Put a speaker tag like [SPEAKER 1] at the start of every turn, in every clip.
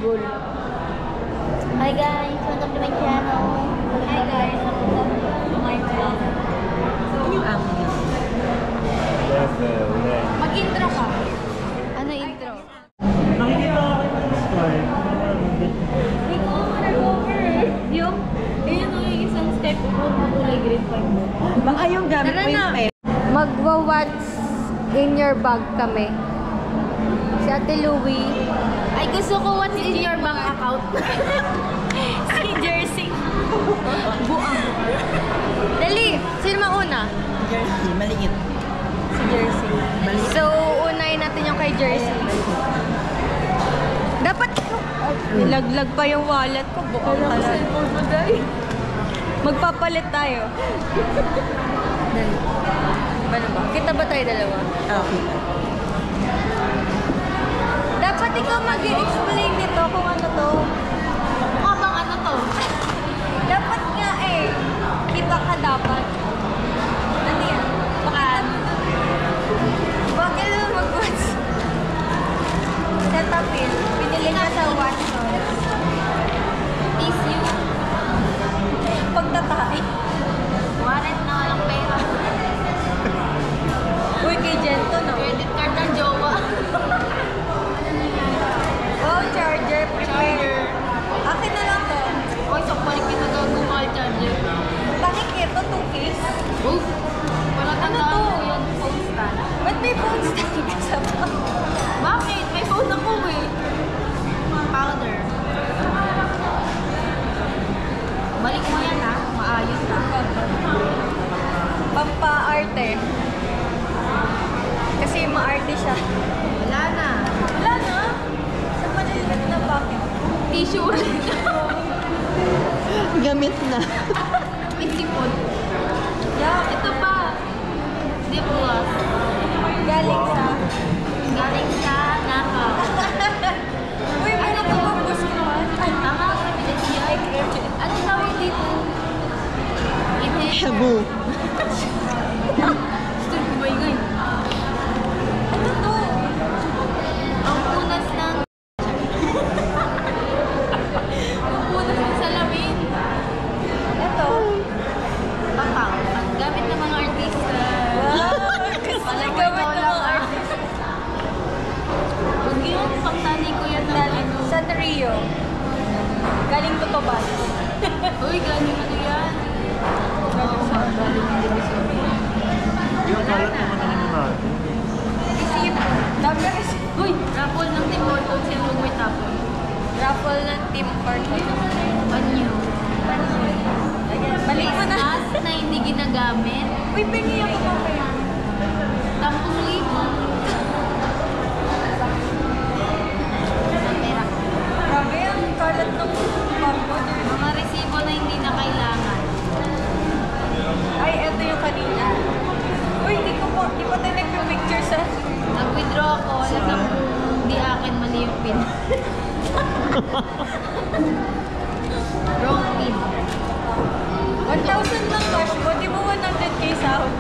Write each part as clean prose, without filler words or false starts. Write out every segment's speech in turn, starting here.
[SPEAKER 1] Google. Hi guys, welcome to my channel. Hi guys, welcome to my vlog.
[SPEAKER 2] Yung angin.
[SPEAKER 1] Mag-intro ka. Ano intro?
[SPEAKER 2] Nakikita ko kayo ng Skype.
[SPEAKER 1] Hindi ko nag-over. Yung isang Skype ko na kulay green pa mo.
[SPEAKER 2] Baka yung gamit mo yung pen.
[SPEAKER 3] Magwa-what's in your bag kami. Si Ate Louie.
[SPEAKER 1] Ay, gusto ko what's in your bank account. Si Jersey.
[SPEAKER 3] Buang. Dali! Sino mauna?
[SPEAKER 2] Jersey, maliit.
[SPEAKER 3] Si Jersey.
[SPEAKER 2] Maliit.
[SPEAKER 3] So, unahin natin yung kay Jersey. Dapat... Nilaglag pa yung wallet ko. Buang talaga. Magpapalit tayo. Dali. Ano ba? Kita ba tayo dalawa?
[SPEAKER 2] Okay.
[SPEAKER 3] Dapat ikaw mag-i-explain nito kung ano to.
[SPEAKER 1] Mukha bang ano to?
[SPEAKER 3] Dapat nga eh. Kita ka dapat. Ano yan? Baka bakit naman mag-watch? Setupin. Pinili ka sa watch.
[SPEAKER 1] Tissue.
[SPEAKER 3] Pagtatay.
[SPEAKER 1] Wallet na walang pera.
[SPEAKER 3] Uy, kay Jento, no?
[SPEAKER 1] Credit card ng jowa.
[SPEAKER 3] Oh, charger.
[SPEAKER 1] Charger.
[SPEAKER 3] Akin na lang to.
[SPEAKER 1] Oy, so balik kita gagawal charger.
[SPEAKER 3] Bakit ito? 2 case?
[SPEAKER 1] Oh, wala
[SPEAKER 3] Ano
[SPEAKER 1] tandaan
[SPEAKER 3] to?
[SPEAKER 1] ko yung phone stand.
[SPEAKER 3] Ba't may phone stand ka sa bag?
[SPEAKER 1] Bakit? May phone ako eh. Powder. Balik mo yan ha. Maayos ha.
[SPEAKER 3] Pampa-arte. Kasi maarte siya.
[SPEAKER 1] Wala na.
[SPEAKER 3] Wala na. Sa maliliit na bakit?
[SPEAKER 1] Tissue ulit.
[SPEAKER 2] Gamit na.
[SPEAKER 1] May sipon.
[SPEAKER 3] Yeah.
[SPEAKER 1] Ito pa. Lip gloss.
[SPEAKER 3] Galing sa...
[SPEAKER 1] Galing sa Naka.
[SPEAKER 3] Uy, may nakapagpus ko naman.
[SPEAKER 1] Tama ka sa pinagsiya. Ano tawag dito? Inhaler.
[SPEAKER 2] Shabu.
[SPEAKER 1] Gusto ko ba yun?
[SPEAKER 3] Ano to?
[SPEAKER 1] Ang punas ng... Ang punas ng salamin.
[SPEAKER 3] Ito.
[SPEAKER 1] Papang. Ang gamit ng mga artista.
[SPEAKER 3] Kasi
[SPEAKER 1] Malay
[SPEAKER 3] gamit
[SPEAKER 1] ko
[SPEAKER 3] ng
[SPEAKER 1] lang
[SPEAKER 3] mga
[SPEAKER 1] artist. Huwag yun. Pagtali ko yan ng ano.
[SPEAKER 3] Sa Rio. Galing to Tobal.
[SPEAKER 1] Uy, galing ano yan? Galing ng Divisoria.
[SPEAKER 2] Yung kalat naman ang ano natin.
[SPEAKER 3] Receipt. Dami receipt.
[SPEAKER 1] Uy, raffle ng Tim Hortons yung huwag may tapon.
[SPEAKER 3] Raffle ng Tim Hortons.
[SPEAKER 1] Panyo.
[SPEAKER 3] Ayan. Balik mo na.
[SPEAKER 1] As na hindi ginagamit.
[SPEAKER 3] Uy, pengi ako mamaya.
[SPEAKER 1] 10,000. Ang pera ko.
[SPEAKER 3] Grabe, ang kalat ng passport.
[SPEAKER 1] Mga resibo na hindi na kailangan.
[SPEAKER 3] Ay, eto yung kanina. Uy, di pa tayo nagpa-picture sa...
[SPEAKER 1] Nag-withdraw ako. Alam mo, hindi akin mali yung pin. Wrong pin.
[SPEAKER 3] 1,000 lang cash mo. Di mo 100k sahod.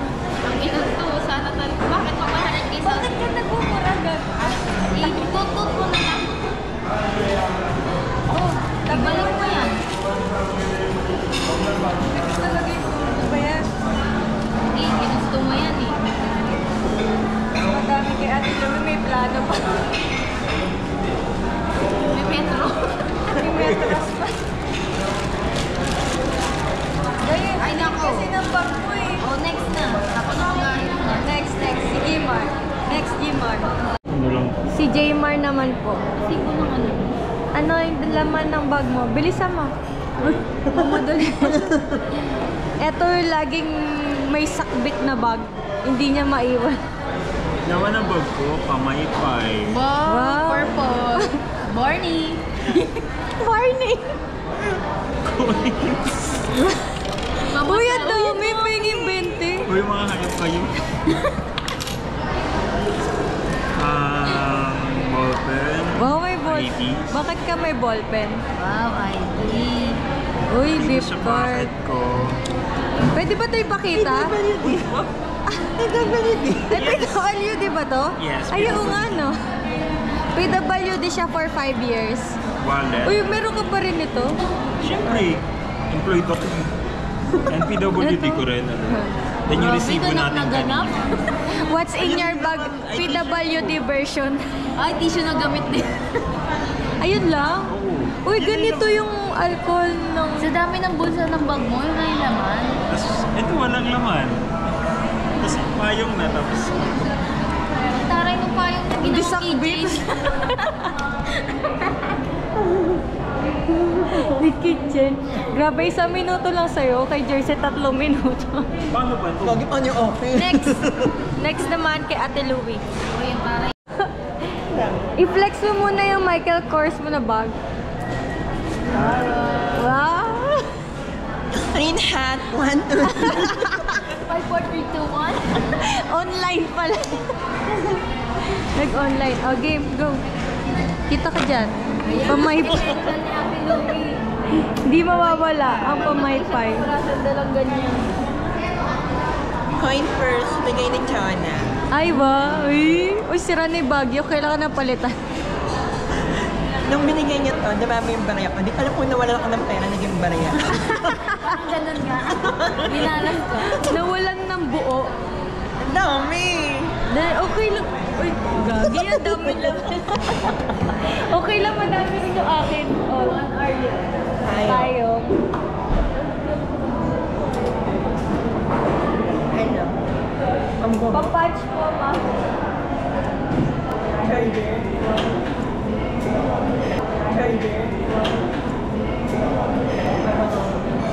[SPEAKER 1] Ang ilan to, sana talaga. Bakit pa 100k sa...
[SPEAKER 3] Bakit ka nagmumuragan?
[SPEAKER 1] Itutut mo na lang.
[SPEAKER 3] Oh,
[SPEAKER 1] Ibalik mo yan.
[SPEAKER 3] Tapos nalagay mo. Ano ba yan?
[SPEAKER 1] Hindi, ginusto mo yan eh.
[SPEAKER 3] Madami kay Ate Louie, may plano pa.
[SPEAKER 1] May metro.
[SPEAKER 3] May metros pa. Ganyan,
[SPEAKER 1] Ay, nako.
[SPEAKER 3] kasi ng bag mo eh.
[SPEAKER 1] Oh, next na. Tapos ako gahit na.
[SPEAKER 3] Next. Si Gmar. Next, Gmar.
[SPEAKER 2] Ano lang.
[SPEAKER 3] Si Jmar naman po.
[SPEAKER 1] Kasi ko nung ano.
[SPEAKER 3] Ano yung laman ng bag mo? Bilisan mo. Mamadali. Ito yung laging may sakbit na bag. Hindi niya maiwan.
[SPEAKER 2] Naman ang bag ko, pamaypay.
[SPEAKER 1] Wow, purple. Barney.
[SPEAKER 3] Barney!
[SPEAKER 1] Mama,
[SPEAKER 3] Uy, ang dami! Pingin 20.
[SPEAKER 2] Uy, mga hayop kayo. Ballpen.
[SPEAKER 3] Wow, may ball.
[SPEAKER 2] 80s.
[SPEAKER 3] Bakit ka may ballpen?
[SPEAKER 1] Wow, ID.
[SPEAKER 3] Uy,
[SPEAKER 2] Dito
[SPEAKER 3] gift
[SPEAKER 2] sa
[SPEAKER 3] card.
[SPEAKER 2] pocket ko.
[SPEAKER 3] Pwede ba ito ipakita? Ay, PWD, di ba to?
[SPEAKER 2] Yes,
[SPEAKER 3] Ay, oo
[SPEAKER 2] PWD.
[SPEAKER 3] nga, no? PWD siya for 5 years.
[SPEAKER 2] Wallet.
[SPEAKER 3] Uy, meron ka pa rin ito?
[SPEAKER 2] Siyempre, employed ako. And PWD ko rin. Ano. Then yung resibo natin
[SPEAKER 1] naganap.
[SPEAKER 3] What's in your bag? PWD version.
[SPEAKER 1] Ay, tissue na gamit din.
[SPEAKER 3] Ayun lang.
[SPEAKER 2] Oo.
[SPEAKER 3] Uy, ganito yung alcohol ng...
[SPEAKER 1] Sa dami ng bulsa ng bag mo, yun na yung laman.
[SPEAKER 2] Tapos, ito walang laman. Tapos payong na, tapos
[SPEAKER 1] Taray mo pa yung
[SPEAKER 3] Hindi
[SPEAKER 1] ginawang
[SPEAKER 3] sakbit.
[SPEAKER 1] keychain.
[SPEAKER 3] Di kitchen. Grabe, 1 minuto lang sa'yo. Kay Jersey, 3 minuto.
[SPEAKER 2] paano ba ito?
[SPEAKER 4] Lagi pa niyo okay.
[SPEAKER 3] Next. Next naman kay Ate Louie.
[SPEAKER 1] O yung taray.
[SPEAKER 3] I-flex mo muna yung Michael Kors mo na bag. Wow!
[SPEAKER 4] Green hat, 1, 2, 3.
[SPEAKER 1] 5, 4, 3, 2, 1.
[SPEAKER 3] Online pala. Nag-online. Oh, game. Go. Kita ka dyan. Pamaypay.
[SPEAKER 1] Sandal ni Ate Louie.
[SPEAKER 3] Hindi mawawala ang pamaypay.
[SPEAKER 1] Wala sandalang ganyan.
[SPEAKER 4] Coin first, bigay ni Chona.
[SPEAKER 3] Ay, ba? Uy, sira na yung bagyo. Kailangan na palitan.
[SPEAKER 4] Nung binigay niya to, dumami yung barya ko. Hindi ko alam kung nawala ako ng pera, naging barya.
[SPEAKER 1] Parang ganun nga. Minalas ka.
[SPEAKER 3] Nawalan ng buo.
[SPEAKER 4] Ang dami!
[SPEAKER 3] Dahil okay lang. Uy, gagi. Ang dami lang. Okay lang, madami rin yung akin. Oh, 1 hour yun. Tayo.
[SPEAKER 4] Ano? Ang go.
[SPEAKER 3] Papatch po, ma.
[SPEAKER 4] Charger. Charger.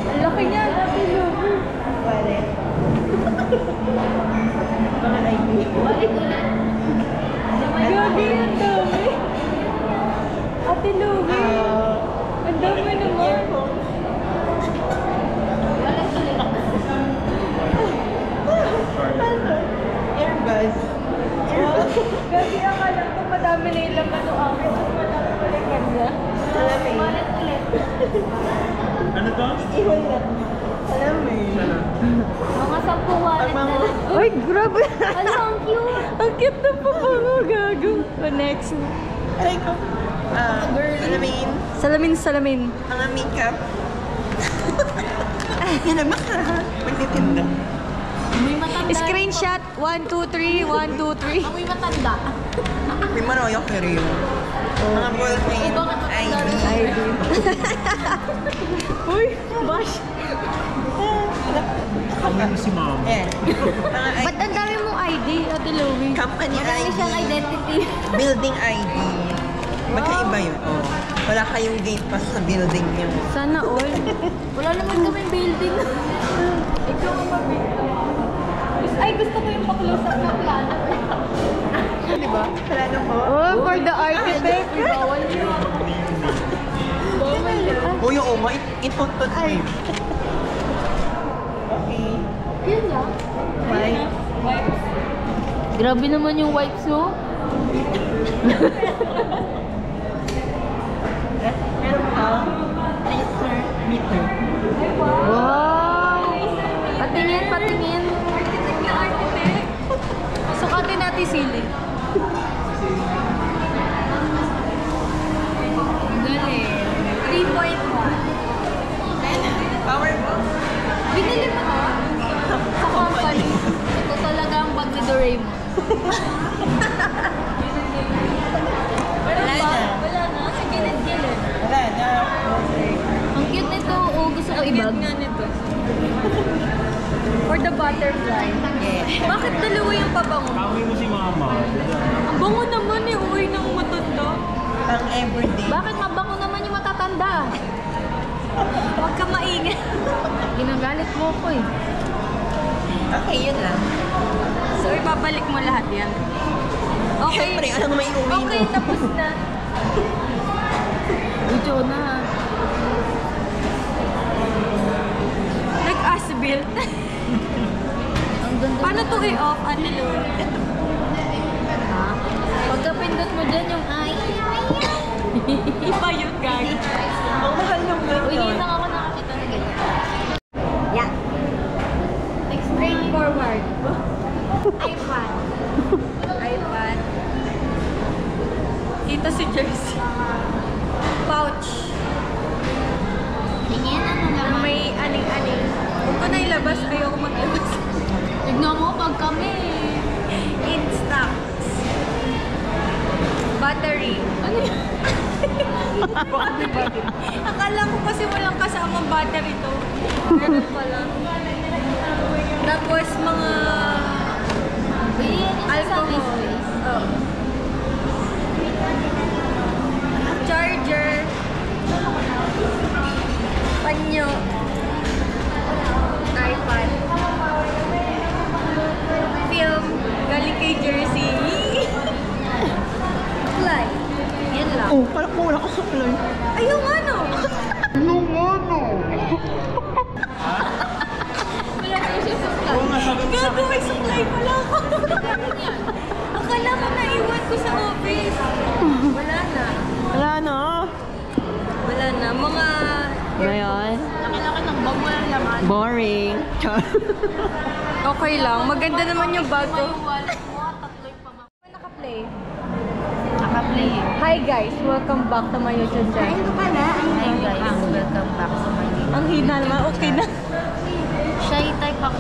[SPEAKER 3] Ang laki niya, Ate Louie.
[SPEAKER 4] Pwede. Mga ID.
[SPEAKER 1] Balik ulit.
[SPEAKER 3] Gagi, ang dami. Ate Louie. Ang dami naman.
[SPEAKER 4] Earphone.
[SPEAKER 1] Balik ulit.
[SPEAKER 4] Airbus.
[SPEAKER 3] Gagi, akala ko madami na yung laman ng akin. Madami pala yung kanya.
[SPEAKER 4] Salamin.
[SPEAKER 1] Balik ulit.
[SPEAKER 2] Ano to?
[SPEAKER 4] Ihon na. Salamin.
[SPEAKER 1] Mga 10 wallet na lang.
[SPEAKER 3] Uy, grabe.
[SPEAKER 1] Ano, ang cute.
[SPEAKER 3] Ang cute na papango, gago. Next.
[SPEAKER 4] Aray ko. Salamin.
[SPEAKER 3] Salamin.
[SPEAKER 4] Mga makeup. Yan na baka. Magtitinda.
[SPEAKER 1] May matanda.
[SPEAKER 3] Screenshot. 1, 2, 3. 1, 2, 3.
[SPEAKER 1] Amoy matanda.
[SPEAKER 4] May maroyo ko rin. Mga ballpen. ID.
[SPEAKER 3] ID. Uy, bash.
[SPEAKER 2] Kami mo si mama.
[SPEAKER 4] Ayan. Mga
[SPEAKER 3] Ba't ang dami mong ID, Ate Louie?
[SPEAKER 4] company
[SPEAKER 1] Marami
[SPEAKER 4] ID.
[SPEAKER 1] siyang identity.
[SPEAKER 4] Building ID. Magkaiba yun. Oh. Wala kayong gate pass sa building niyo.
[SPEAKER 3] Sana all.
[SPEAKER 1] Wala naman kaming building.
[SPEAKER 3] Ikaw ang mabigyan. Ay, gusto ko yung pa-close up ng plano.
[SPEAKER 4] Di ba? Plano ko.
[SPEAKER 3] Oh, for the architect.
[SPEAKER 1] Bawal yun.
[SPEAKER 4] Uy, oo nga. Ituntot ko yun. Okay.
[SPEAKER 1] Yun lang.
[SPEAKER 4] Bye.
[SPEAKER 1] Grabe naman yung wipes mo.
[SPEAKER 4] Meron ka. Laser meter.
[SPEAKER 3] Wow!
[SPEAKER 1] Patingin, patingin.
[SPEAKER 3] Architect na architect. Sukatin natin sili.
[SPEAKER 1] Galing.
[SPEAKER 3] 3.1.
[SPEAKER 4] Power mo.
[SPEAKER 3] Binili mo to?
[SPEAKER 1] Sa company. Ito talaga ang bag ni Doraemon.
[SPEAKER 3] Wala
[SPEAKER 4] Wala
[SPEAKER 3] ba?
[SPEAKER 4] na.
[SPEAKER 3] Wala na. Sa gilid-gilid.
[SPEAKER 4] Wala na.
[SPEAKER 1] Ang cute nito. Oh, gusto ko
[SPEAKER 3] Ang cute
[SPEAKER 1] ibag.
[SPEAKER 3] nga nito. For the butterfly.
[SPEAKER 4] Yeah.
[SPEAKER 3] Bakit dalawa yung pabango?
[SPEAKER 2] Kami mo si mama.
[SPEAKER 3] Ang bango naman eh. Uy, ng matanda.
[SPEAKER 4] Pang everyday.
[SPEAKER 1] Bakit mabango naman yung matatanda?
[SPEAKER 3] Huwag ka maingay.
[SPEAKER 1] Ginagalit mo ko eh.
[SPEAKER 4] Okay, yun lang.
[SPEAKER 3] So, ibabalik mo lahat yan. Okay.
[SPEAKER 4] Siyempre, alam mo may uwi
[SPEAKER 3] Okay,
[SPEAKER 4] mo.
[SPEAKER 3] tapos na.
[SPEAKER 1] Ucho na.
[SPEAKER 3] Nag-as-built.
[SPEAKER 1] Ang ganda.
[SPEAKER 3] Paano to i-off, Ate Louie?
[SPEAKER 1] Ha? Pagka pindot mo dyan yung ay.
[SPEAKER 3] Iba yun, gagi.
[SPEAKER 4] Ang mahal ng
[SPEAKER 1] Uy,
[SPEAKER 4] ganyan.
[SPEAKER 1] ngayon lang ako nakakita na ganyan.
[SPEAKER 3] Yeah.
[SPEAKER 1] Straightforward.
[SPEAKER 3] iPad. iPad. makita si Jersey. Pouch.
[SPEAKER 1] Tingin, ano naman?
[SPEAKER 3] May aning-aning. Huwag ko na ilabas. Ayoko maglabas.
[SPEAKER 1] Tignan mo pag kami.
[SPEAKER 3] In stocks. Battery.
[SPEAKER 1] Ano yan?
[SPEAKER 3] Akala ko kasi walang kasamang battery to. Meron pala. Tapos mga alcohol. Oh. Charger. Panyo. iPad. Film. Galing kay Jersey. Fly. Yan lang.
[SPEAKER 4] Oh, parang wala ka sa play.
[SPEAKER 3] Ayun ano?
[SPEAKER 1] Wala ko siya sa
[SPEAKER 2] Oo nga, sabi mo sa
[SPEAKER 3] Gago,
[SPEAKER 2] akin
[SPEAKER 3] may supply pala ako.
[SPEAKER 1] yan.
[SPEAKER 3] Akala ko naiwan ko sa office. Wala na.
[SPEAKER 4] Wala na.
[SPEAKER 3] Wala na. Mga...
[SPEAKER 4] Ngayon?
[SPEAKER 1] Laki-laki ng bag, walang laman.
[SPEAKER 4] Boring.
[SPEAKER 3] Okay lang. Maganda naman yung bag ko.
[SPEAKER 1] Yung wallet mo, tatlo yung pamang.
[SPEAKER 3] Naka-play.
[SPEAKER 1] Naka-play.
[SPEAKER 3] Hi guys! Welcome back to my YouTube channel.
[SPEAKER 1] Hi guys, welcome back sa my
[SPEAKER 3] Ang hina naman. Okay na.
[SPEAKER 1] Shy type ako.